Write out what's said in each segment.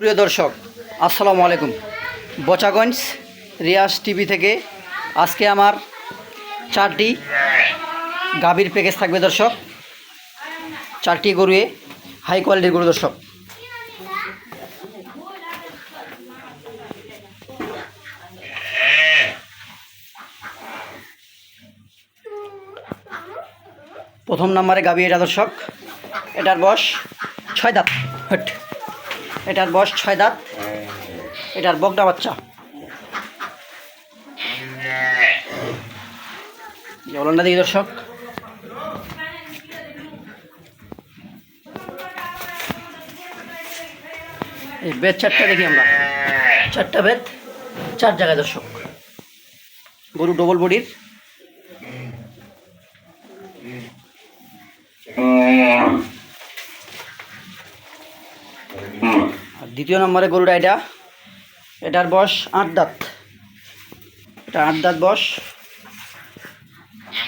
প্রিয় দর্শক, আসসালামু আলাইকুম। বচাগঞ্জ রিয়াজ টিভি থেকে আজকে আমার 4টি গাভীর প্যাকেজ থাকবে দর্শক। 4টি গরুয়ে হাই কোয়ালিটির গরু দর্শক। প্রথম নম্বরে গাভী এটা দর্শক। এটার বয়স 6 দাঁত। এটার বয়স 6 দাঁত। এটার বকনা বাচ্চা। জলনটা দেখি দর্শক। এই বেদ 4টা দেখি আমরা। 4টা বেদ 4 জায়গায় দর্শক। গরু ডবল বডির। আর দ্বিতীয় নম্বরে গরুটা এটার বয়স 8 দাঁত। এটা 8 দাঁত বয়স।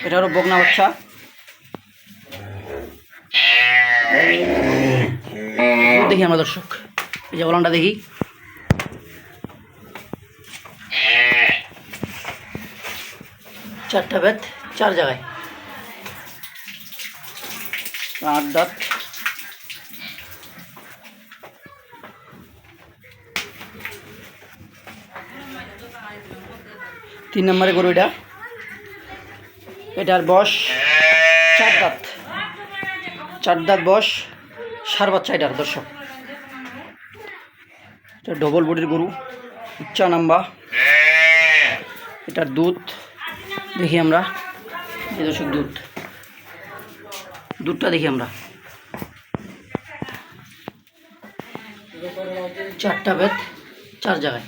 এটারও বকনা বাচ্চা। দেখি আমরা দর্শক, এই যে বলনটা দেখি। চারটা বেদ 4 জায়গায়। 8 দাঁত। তিন নম্বরে গরু এটার বয়স 4 দাঁত। 4 দাঁত বয়স। সার বাচ্চা এটার দর্শক। এটা ডবল বডির গরু, উচ্চা নাম্বা। এটার দুধ দেখি আমরা। এই দর্শক দুধটা দেখি আমরা। 4টা বেদ 4 জায়গায়।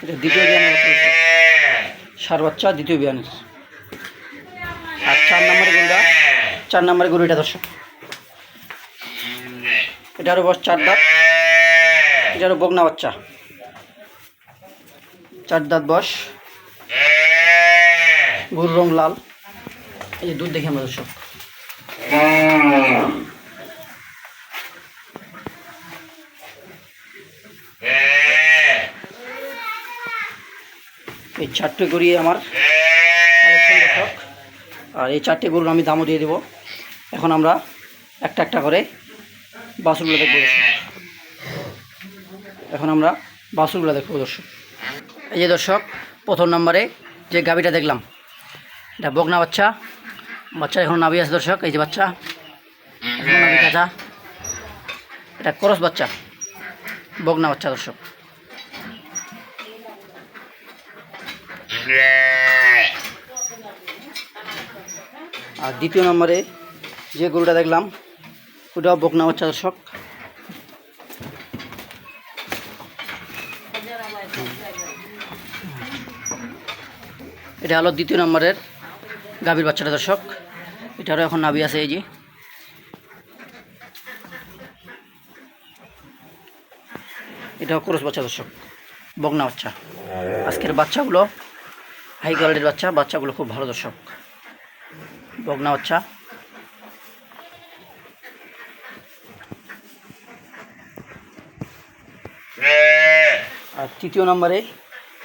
এটা দ্বিতীয় বিয়ানের সার বাচ্চা, দ্বিতীয় বিয়ানের। আর 4 নম্বরে গরু এটা দর্শক। এটারও বয়স 4 দাঁত। এটারও বকনা বাচ্চা। 4 দাঁত বয়স। গরুর রং লাল। এই যে দুধ দেখি আমরা দর্শক। এই 4টে গরু আমার কালেকশন দর্শক। আর এই 4টে গরুর আমি দামও দিয়ে দেব। এখন আমরা একটা একটা করে বাছুরগুলো দেখবো দর্শক। দর্শক, এই যে দর্শক, প্রথম নম্বরে যে গাভীটা দেখলাম, এটা বকনা বাচ্চা। বাচ্চা এখন নাভি আছে দর্শক। এই যে বাচ্চা এখন নাভি কাঁচা। এটা ক্রস বাচ্চা, বকনা বাচ্চা দর্শক। আর দ্বিতীয় নম্বরে যে গরুটা দেখলাম, ওটাও বকনা বাচ্চা দর্শক। এটা হলো দ্বিতীয় নম্বরের গাভীর বাচ্চাটা দর্শক। এটারও এখন নাভি আছে। এই যে এটাও ক্রস বাচ্চা দর্শক, বকনা বাচ্চা। আজকের বাচ্চাগুলো হাই কোয়ালিটির বাচ্চা। বাচ্চাগুলো খুব ভালো দর্শক, বকনা বাচ্চা। আর তৃতীয় নম্বরে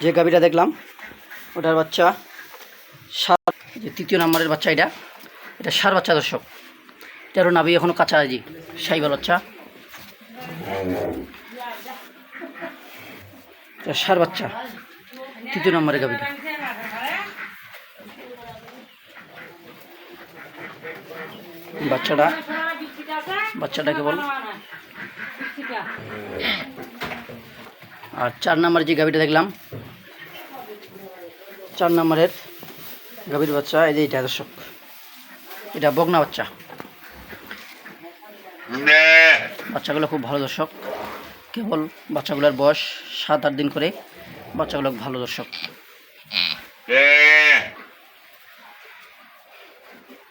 যে গাভীটা দেখলাম, ওটার বাচ্চা সার। যে তৃতীয় নম্বরের বাচ্চা এটা সার বাচ্চা দর্শক। এটারও নাভি এখনও কাঁচা আছে, সাইবাল বাচ্চা। এটা সার বাচ্চা, তৃতীয় নম্বরের গাভীটা। বাচ্চাটা কেবল। আর 4 নম্বরে যে গাভীটা দেখলাম, 4 নম্বরের গাভীর বাচ্চা। এই যে এটা দর্শক, এটা বকনা বাচ্চা। বাচ্চাগুলো খুব ভালো দর্শক। কেবল বাচ্চাগুলোর বয়স 7-8 দিন করে। বাচ্চাগুলো ভালো দর্শক।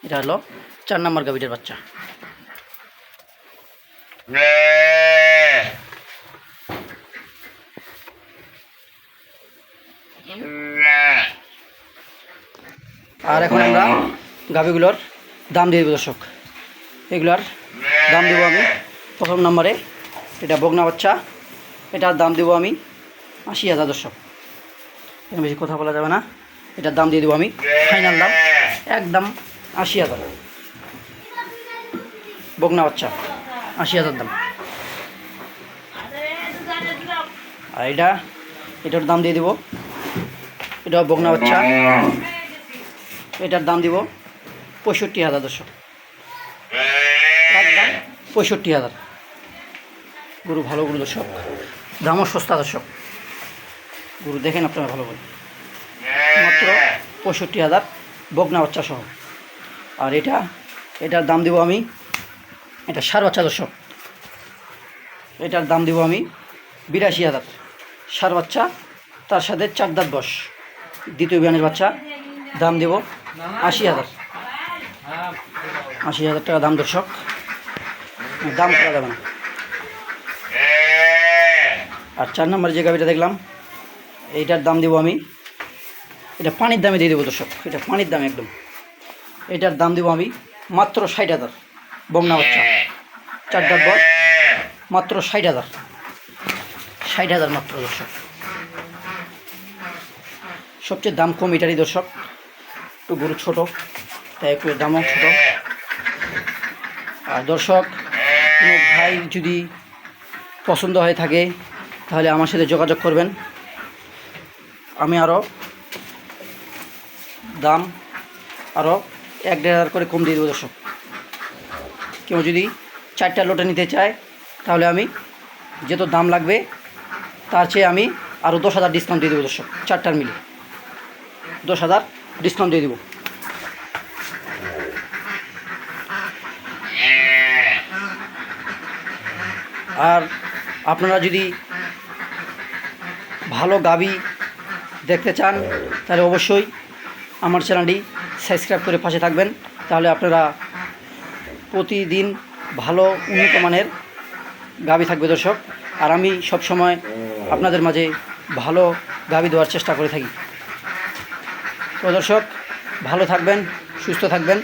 এটা হলো 4 নম্বর গাভীটার বাচ্চা। আর এখন আমরা গাভীগুলোর দাম দিয়ে দেব দর্শক। এগুলার দাম দেবো আমি প্রথম নম্বরে এটা বকনা বাচ্চা, এটার দাম দেবো আমি 80,000 দর্শক। বেশি কথা বলা যাবে না, এটার দাম দিয়ে দেবো আমি ফাইনাল দাম একদম 80,000। বকনা বাচ্চা 80,000 দাম। আর এটার দাম দিয়ে দেবো, এটাও বকনা বাচ্চা, এটার দাম দিব 65,000 দর্শক, একদম 65,000। গরু ভালো গরু দর্শক, দামও সস্তা দর্শক। গরু দেখেন আপনারা ভালো করে, মাত্র 65,000 বকনা বাচ্চা সহ। আর এটার দাম দিব আমি, এটা ষাঁড় বাচ্চা দর্শক, এটার দাম দিব আমি 82,000 ষাঁড় বাচ্চা, তার সাথে 4 দাঁত বয়স, দ্বিতীয় বিয়ানের বাচ্চা। দাম দেব 80,000, 80,000 টাকা দাম দর্শক, দাম করা যাবে না। আর 4 নম্বর যে গাভিটা দেখলাম, এইটার দাম দেবো আমি, এটা পানির দামে দিয়ে দেবো দর্শক, এটা পানির দামে একদম। এটার দাম দেবো আমি মাত্র 60,000 বকনা বাচ্চা, 4 দাঁত বয়স, মাত্র 60,000, 60,000 মাত্র দর্শক। সবচেয়ে দাম কম এটারই দর্শক, একটু গরু ছোটো তাই একটু দামও ছোটো। আর দর্শক, কোনো ভাই যদি পছন্দ হয়ে থাকে তাহলে আমার সাথে যোগাযোগ করবেন, আমি দাম 1-1.5 করে কম দিয়ে দেবো দর্শক। কেউ যদি 4টা লটে নিতে চায় তাহলে আমি যেত দাম লাগবে তার চেয়ে আমি আরও 10,000 ডিসকাউন্ট দিয়ে দেবো দর্শক, 4টার মিলে 10,000 ডিসকাউন্ট দিয়ে দেবো। আর আপনারা যদি ভালো গাভী দেখতে চান তাহলে অবশ্যই আমার চ্যানেলটি সাবস্ক্রাইব করে পাশে থাকবেন, তাহলে আপনারা প্রতিদিন ভালো উন্নত মানের গাভী থাকবে দর্শক। আর আমি সব সময় আপনাদের মাঝে ভালো গাভী দেওয়ার চেষ্টা করে থাকি। তো দর্শক, ভালো থাকবেন, সুস্থ থাকবেন।